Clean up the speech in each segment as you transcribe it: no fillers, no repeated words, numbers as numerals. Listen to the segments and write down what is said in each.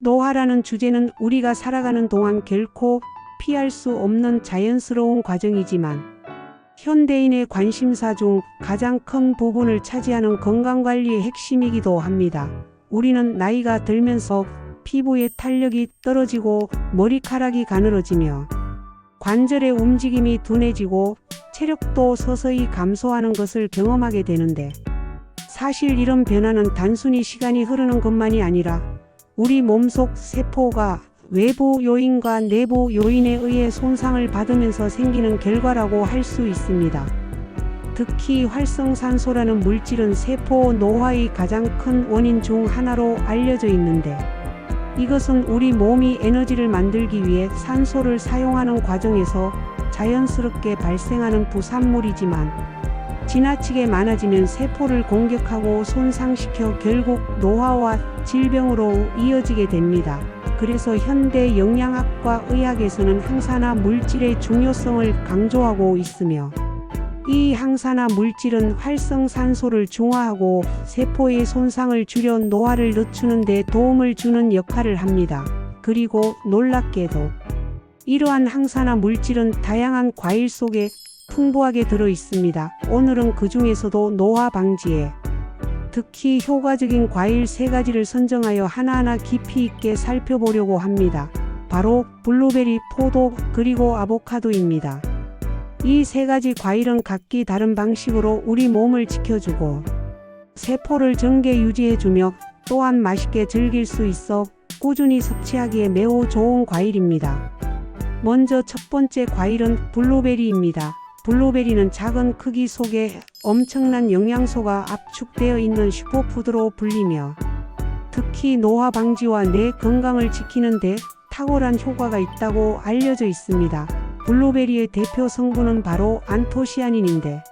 노화라는 주제는 우리가 살아가는 동안 결코 피할 수 없는 자연스러운 과정이지만 현대인의 관심사 중 가장 큰 부분을 차지하는 건강관리의 핵심이기도 합니다. 우리는 나이가 들면서 피부의 탄력이 떨어지고 머리카락이 가늘어지며 관절의 움직임이 둔해지고 체력도 서서히 감소하는 것을 경험하게 되는데, 사실 이런 변화는 단순히 시간이 흐르는 것만이 아니라 우리 몸속 세포가 외부 요인과 내부 요인에 의해 손상을 받으면서 생기는 결과라고 할 수 있습니다. 특히 활성산소라는 물질은 세포 노화의 가장 큰 원인 중 하나로 알려져 있는데, 이것은 우리 몸이 에너지를 만들기 위해 산소를 사용하는 과정에서 자연스럽게 발생하는 부산물이지만, 지나치게 많아지면 세포를 공격하고 손상시켜 결국 노화와 질병으로 이어지게 됩니다. 그래서 현대 영양학과 의학에서는 항산화 물질의 중요성을 강조하고 있으며, 이 항산화 물질은 활성산소를 중화하고 세포의 손상을 줄여 노화를 늦추는 데 도움을 주는 역할을 합니다. 그리고 놀랍게도 이러한 항산화 물질은 다양한 과일 속에 풍부하게 들어 있습니다. 오늘은 그 중에서도 노화 방지에 특히 효과적인 과일 3가지를 선정하여 하나하나 깊이 있게 살펴보려고 합니다. 바로 블루베리, 포도, 그리고 아보카도입니다. 이 3가지 과일은 각기 다른 방식으로 우리 몸을 지켜주고 세포를 정게 유지해주며 또한 맛있게 즐길 수 있어 꾸준히 섭취하기에 매우 좋은 과일입니다. 먼저 첫 번째 과일은 블루베리입니다. 블루베리는 작은 크기 속에 엄청난 영양소가 압축되어 있는 슈퍼푸드로 불리며 특히 노화 방지와 뇌 건강을 지키는 데 탁월한 효과가 있다고 알려져 있습니다. 블루베리의 대표 성분은 바로 안토시아닌인데,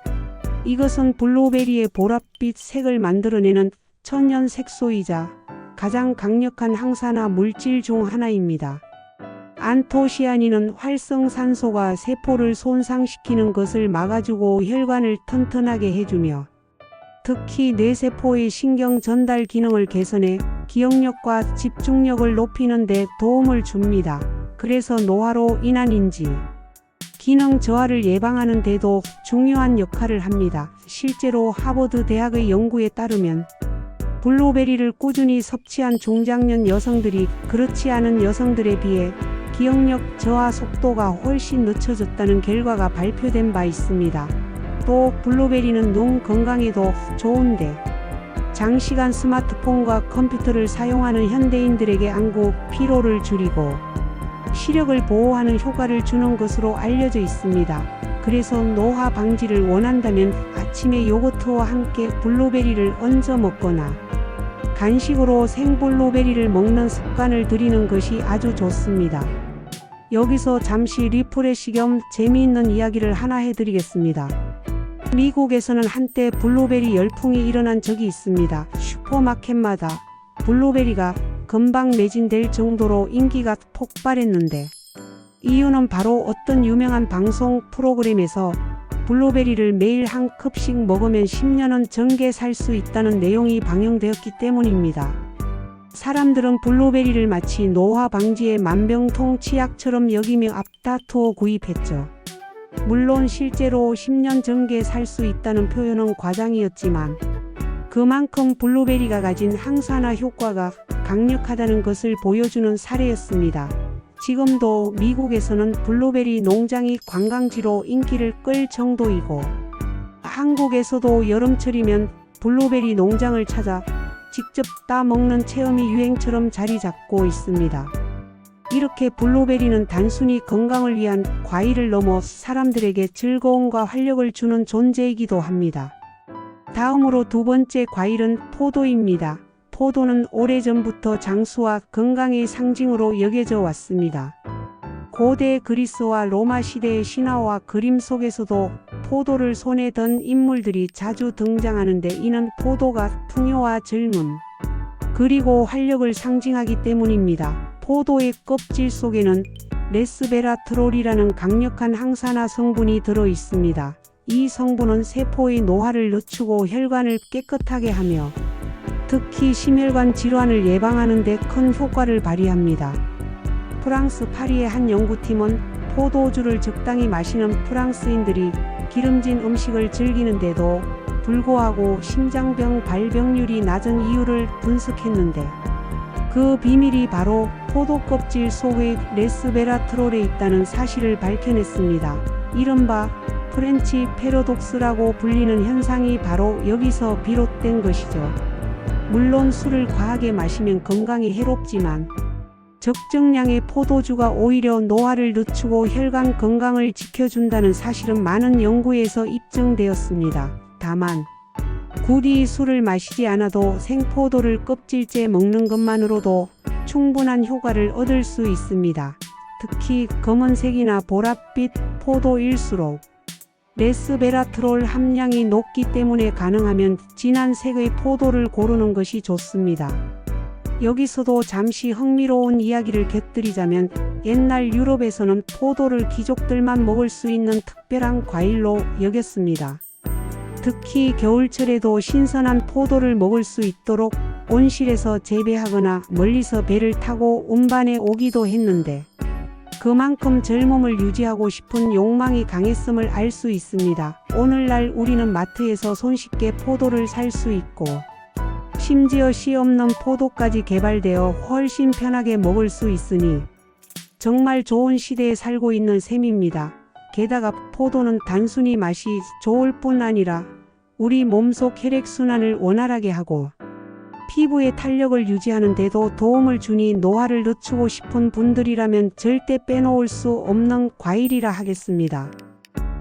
이것은 블루베리의 보랏빛 색을 만들어내는 천연 색소이자 가장 강력한 항산화 물질 중 하나입니다. 안토시아닌은 활성산소가 세포를 손상시키는 것을 막아주고 혈관을 튼튼하게 해주며 특히 뇌세포의 신경 전달 기능을 개선해 기억력과 집중력을 높이는 데 도움을 줍니다. 그래서 노화로 인한 인지 기능 저하를 예방하는 데도 중요한 역할을 합니다. 실제로 하버드 대학의 연구에 따르면 블루베리를 꾸준히 섭취한 중장년 여성들이 그렇지 않은 여성들에 비해 기억력 저하 속도가 훨씬 늦춰졌다는 결과가 발표된 바 있습니다. 또 블루베리는 눈 건강에도 좋은데, 장시간 스마트폰과 컴퓨터를 사용하는 현대인들에게 안구 피로를 줄이고 시력을 보호하는 효과를 주는 것으로 알려져 있습니다. 그래서 노화 방지를 원한다면 아침에 요거트와 함께 블루베리를 얹어 먹거나 간식으로 생블루베리를 먹는 습관을 들이는 것이 아주 좋습니다. 여기서 잠시 리프레시 겸 재미있는 이야기를 하나 해드리겠습니다. 미국에서는 한때 블루베리 열풍이 일어난 적이 있습니다. 슈퍼마켓마다 블루베리가 금방 매진될 정도로 인기가 폭발했는데, 이유는 바로 어떤 유명한 방송 프로그램에서 블루베리를 매일 한 컵씩 먹으면 10년은 정게 살 수 있다는 내용이 방영되었기 때문입니다. 사람들은 블루베리를 마치 노화 방지의 만병통 치약처럼 여기며 앞다투어 구입했죠. 물론 실제로 10년 정게 살 수 있다는 표현은 과장이었지만 그만큼 블루베리가 가진 항산화 효과가 강력하다는 것을 보여주는 사례였습니다. 지금도 미국에서는 블루베리 농장이 관광지로 인기를 끌 정도이고, 한국에서도 여름철이면 블루베리 농장을 찾아 직접 따먹는 체험이 유행처럼 자리 잡고 있습니다. 이렇게 블루베리는 단순히 건강을 위한 과일을 넘어 사람들에게 즐거움과 활력을 주는 존재이기도 합니다. 다음으로 두 번째 과일은 포도입니다. 포도는 오래전부터 장수와 건강의 상징으로 여겨져 왔습니다. 고대 그리스와 로마 시대의 신화와 그림 속에서도 포도를 손에 든 인물들이 자주 등장하는데, 이는 포도가 풍요와 젊음, 그리고 활력을 상징하기 때문입니다. 포도의 껍질 속에는 레스베라트롤이라는 강력한 항산화 성분이 들어 있습니다. 이 성분은 세포의 노화를 늦추고 혈관을 깨끗하게 하며 특히 심혈관 질환을 예방하는 데 큰 효과를 발휘합니다. 프랑스 파리의 한 연구팀은 포도주를 적당히 마시는 프랑스인들이 기름진 음식을 즐기는데도 불구하고 심장병 발병률이 낮은 이유를 분석했는데, 그 비밀이 바로 포도 껍질 속의 레스베라트롤에 있다는 사실을 밝혀냈습니다. 이른바 프렌치 패러독스라고 불리는 현상이 바로 여기서 비롯된 것이죠. 물론 술을 과하게 마시면 건강에 해롭지만 적정량의 포도주가 오히려 노화를 늦추고 혈관 건강을 지켜준다는 사실은 많은 연구에서 입증되었습니다. 다만 굳이 술을 마시지 않아도 생포도를 껍질째 먹는 것만으로도 충분한 효과를 얻을 수 있습니다. 특히 검은색이나 보랏빛 포도일수록 레스베라트롤 함량이 높기 때문에 가능하면 진한 색의 포도를 고르는 것이 좋습니다. 여기서도 잠시 흥미로운 이야기를 곁들이자면, 옛날 유럽에서는 포도를 귀족들만 먹을 수 있는 특별한 과일로 여겼습니다. 특히 겨울철에도 신선한 포도를 먹을 수 있도록 온실에서 재배하거나 멀리서 배를 타고 운반해 오기도 했는데, 그만큼 젊음을 유지하고 싶은 욕망이 강했음을 알 수 있습니다. 오늘날 우리는 마트에서 손쉽게 포도를 살 수 있고, 심지어 씨 없는 포도까지 개발되어 훨씬 편하게 먹을 수 있으니 정말 좋은 시대에 살고 있는 셈입니다. 게다가 포도는 단순히 맛이 좋을 뿐 아니라 우리 몸속 혈액순환을 원활하게 하고 피부의 탄력을 유지하는 데도 도움을 주니 노화를 늦추고 싶은 분들이라면 절대 빼놓을 수 없는 과일이라 하겠습니다.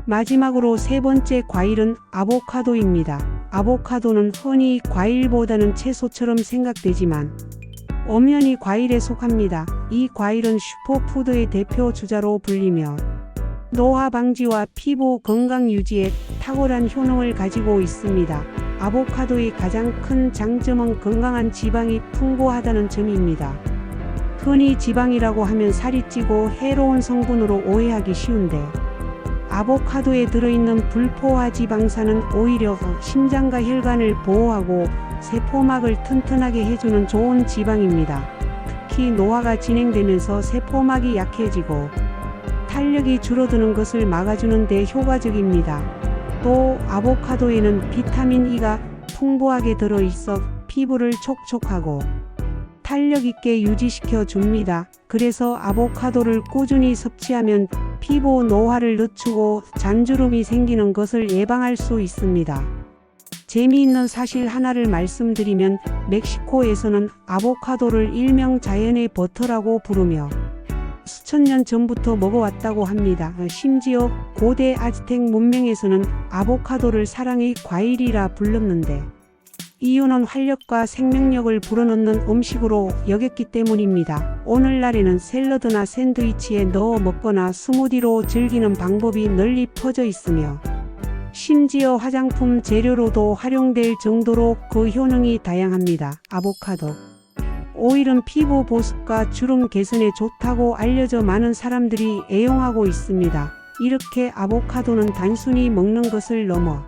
마지막으로 세 번째 과일은 아보카도입니다. 아보카도는 흔히 과일보다는 채소처럼 생각되지만 엄연히 과일에 속합니다. 이 과일은 슈퍼푸드의 대표 주자로 불리며 노화 방지와 피부 건강 유지에 탁월한 효능을 가지고 있습니다. 아보카도의 가장 큰 장점은 건강한 지방이 풍부하다는 점입니다. 흔히 지방이라고 하면 살이 찌고 해로운 성분으로 오해하기 쉬운데, 아보카도에 들어있는 불포화 지방산은 오히려 심장과 혈관을 보호하고 세포막을 튼튼하게 해주는 좋은 지방입니다. 특히 노화가 진행되면서 세포막이 약해지고 탄력이 줄어드는 것을 막아주는 데 효과적입니다. 또 아보카도에는 비타민 E가 풍부하게 들어있어 피부를 촉촉하고 탄력 있게 유지시켜 줍니다. 그래서 아보카도를 꾸준히 섭취하면 피부 노화를 늦추고 잔주름이 생기는 것을 예방할 수 있습니다. 재미있는 사실 하나를 말씀드리면, 멕시코에서는 아보카도를 일명 자연의 버터라고 부르며 수천 년 전부터 먹어왔다고 합니다. 심지어 고대 아즈텍 문명에서는 아보카도를 사랑의 과일이라 불렀는데, 이유는 활력과 생명력을 불어넣는 음식으로 여겼기 때문입니다. 오늘날에는 샐러드나 샌드위치에 넣어 먹거나 스무디로 즐기는 방법이 널리 퍼져 있으며, 심지어 화장품 재료로도 활용될 정도로 그 효능이 다양합니다. 아보카도 오일은 피부 보습과 주름 개선에 좋다고 알려져 많은 사람들이 애용하고 있습니다. 이렇게 아보카도는 단순히 먹는 것을 넘어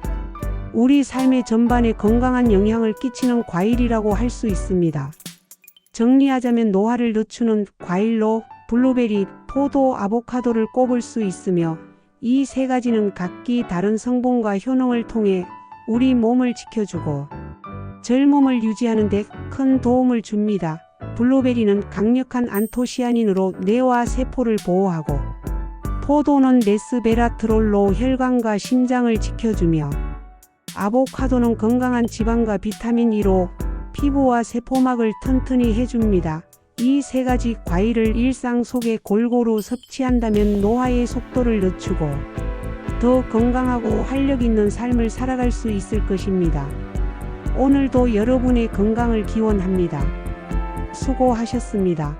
우리 삶의 전반에 건강한 영향을 끼치는 과일이라고 할 수 있습니다. 정리하자면 노화를 늦추는 과일로 블루베리, 포도, 아보카도를 꼽을 수 있으며, 이 세 가지는 각기 다른 성분과 효능을 통해 우리 몸을 지켜주고 젊음을 유지하는 데 큰 도움을 줍니다. 블루베리는 강력한 안토시아닌으로 뇌와 세포를 보호하고, 포도는 레스베라트롤로 혈관과 심장을 지켜주며, 아보카도는 건강한 지방과 비타민 E로 피부와 세포막을 튼튼히 해줍니다. 이 세 가지 과일을 일상 속에 골고루 섭취한다면 노화의 속도를 늦추고 더 건강하고 활력 있는 삶을 살아갈 수 있을 것입니다. 오늘도 여러분의 건강을 기원합니다. 수고하셨습니다.